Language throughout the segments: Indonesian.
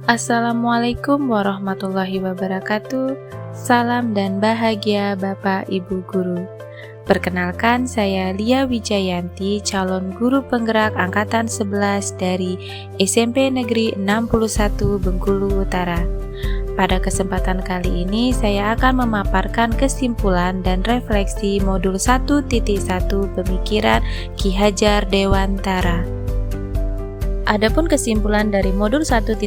Assalamualaikum warahmatullahi wabarakatuh. Salam dan bahagia Bapak Ibu Guru. Perkenalkan, saya Lia Wijayanti, calon guru penggerak angkatan 11 dari SMP Negeri 61 Bengkulu Utara. Pada kesempatan kali ini, saya akan memaparkan kesimpulan dan refleksi modul 1.1 Pemikiran Ki Hajar Dewantara. Adapun kesimpulan dari modul 1.1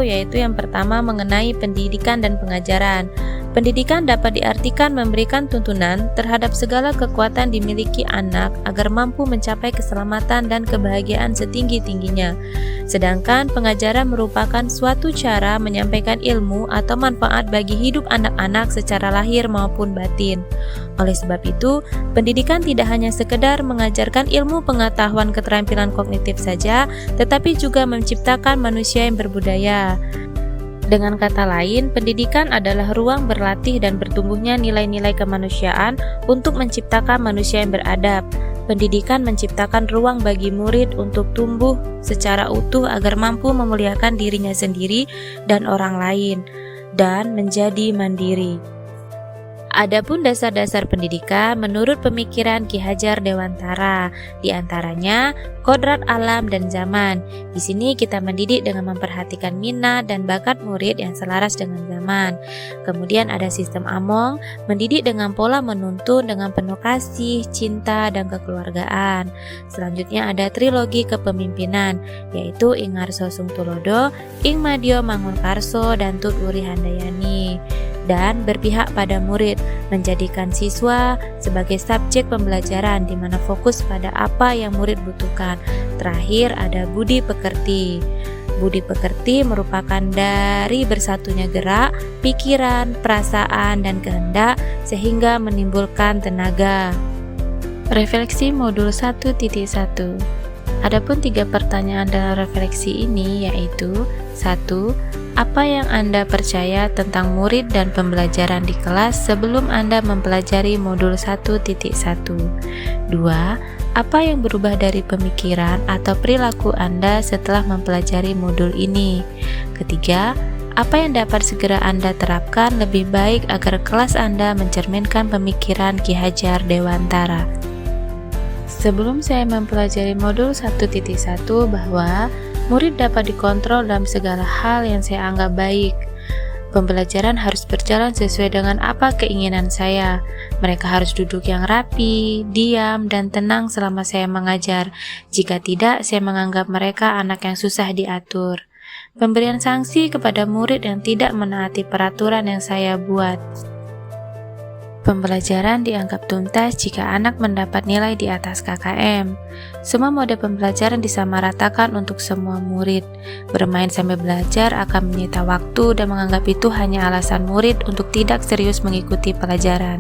yaitu yang pertama mengenai pendidikan dan pengajaran. Pendidikan dapat diartikan memberikan tuntunan terhadap segala kekuatan dimiliki anak agar mampu mencapai keselamatan dan kebahagiaan setinggi-tingginya. Sedangkan pengajaran merupakan suatu cara menyampaikan ilmu atau manfaat bagi hidup anak-anak secara lahir maupun batin. Oleh sebab itu, pendidikan tidak hanya sekedar mengajarkan ilmu pengetahuan keterampilan kognitif saja, tetapi juga menciptakan manusia yang berbudaya. Dengan kata lain, pendidikan adalah ruang berlatih dan bertumbuhnya nilai-nilai kemanusiaan untuk menciptakan manusia yang beradab. Pendidikan menciptakan ruang bagi murid untuk tumbuh secara utuh agar mampu memuliakan dirinya sendiri dan orang lain, dan menjadi mandiri. Adapun dasar-dasar pendidikan menurut pemikiran Ki Hajar Dewantara, di antaranya kodrat alam dan zaman. Di sini kita mendidik dengan memperhatikan minat dan bakat murid yang selaras dengan zaman. Kemudian ada sistem Among, mendidik dengan pola menuntun dengan penuh kasih, cinta, dan kekeluargaan. Selanjutnya ada trilogi kepemimpinan, yaitu Ing Ngarso Sung Tulodo, Ing Madyo Mangunkarso, dan Tut Wuri Handayani. Dan berpihak pada murid, menjadikan siswa sebagai subjek pembelajaran di mana fokus pada apa yang murid butuhkan. Terakhir ada budi pekerti. Budi pekerti merupakan dari bersatunya gerak, pikiran, perasaan, dan kehendak sehingga menimbulkan tenaga. Refleksi modul 1.1. Adapun 3 pertanyaan dalam refleksi ini yaitu 1. Apa yang Anda percaya tentang murid dan pembelajaran di kelas sebelum Anda mempelajari modul 1.1? 2. Apa yang berubah dari pemikiran atau perilaku Anda setelah mempelajari modul ini? Ketiga, apa yang dapat segera Anda terapkan lebih baik agar kelas Anda mencerminkan pemikiran Ki Hajar Dewantara? Sebelum saya mempelajari modul 1.1 bahwa murid dapat dikontrol dalam segala hal yang saya anggap baik. Pembelajaran harus berjalan sesuai dengan apa keinginan saya. Mereka harus duduk yang rapi, diam, dan tenang selama saya mengajar. Jika tidak, saya menganggap mereka anak yang susah diatur. Pemberian sanksi kepada murid yang tidak menaati peraturan yang saya buat. Pembelajaran dianggap tuntas jika anak mendapat nilai di atas KKM. Semua mode pembelajaran disamaratakan untuk semua murid. Bermain sambil belajar akan menyita waktu dan menganggap itu hanya alasan murid untuk tidak serius mengikuti pelajaran.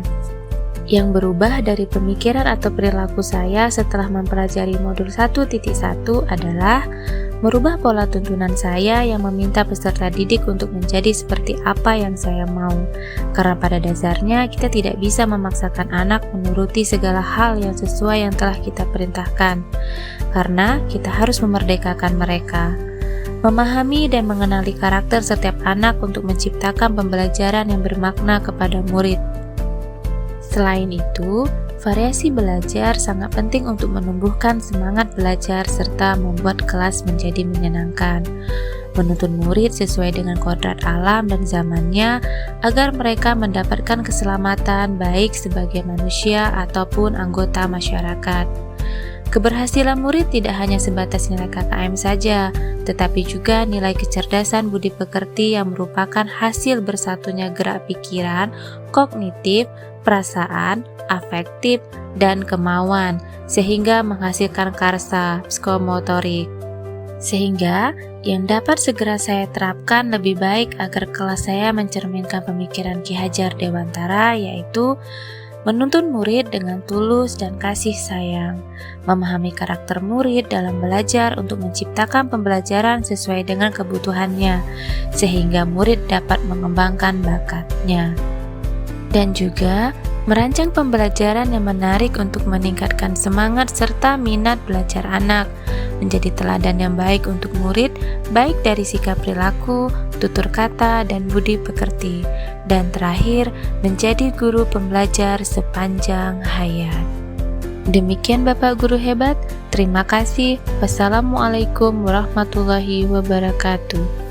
Yang berubah dari pemikiran atau perilaku saya setelah mempelajari modul 1.1 adalah merubah pola tuntunan saya yang meminta peserta didik untuk menjadi seperti apa yang saya mau. Karena pada dasarnya kita tidak bisa memaksakan anak menuruti segala hal yang sesuai yang telah kita perintahkan. Karena kita harus memerdekakan mereka. Memahami dan mengenali karakter setiap anak untuk menciptakan pembelajaran yang bermakna kepada murid. Selain itu, variasi belajar sangat penting untuk menumbuhkan semangat belajar serta membuat kelas menjadi menyenangkan. Menuntun murid sesuai dengan kodrat alam dan zamannya agar mereka mendapatkan keselamatan baik sebagai manusia ataupun anggota masyarakat. Keberhasilan murid tidak hanya sebatas nilai KKM saja, tetapi juga nilai kecerdasan budi pekerti yang merupakan hasil bersatunya gerak pikiran, kognitif, perasaan, afektif, dan kemauan, sehingga menghasilkan karsa psikomotorik. Sehingga, yang dapat segera saya terapkan lebih baik agar kelas saya mencerminkan pemikiran Ki Hajar Dewantara yaitu menuntun murid dengan tulus dan kasih sayang, memahami karakter murid dalam belajar untuk menciptakan pembelajaran sesuai dengan kebutuhannya, sehingga murid dapat mengembangkan bakatnya. Dan juga merancang pembelajaran yang menarik untuk meningkatkan semangat serta minat belajar anak, menjadi teladan yang baik untuk murid, baik dari sikap perilaku, tutur kata, dan budi pekerti. Dan terakhir, menjadi guru pembelajar sepanjang hayat. Demikian Bapak Guru hebat, terima kasih. Wassalamualaikum warahmatullahi wabarakatuh.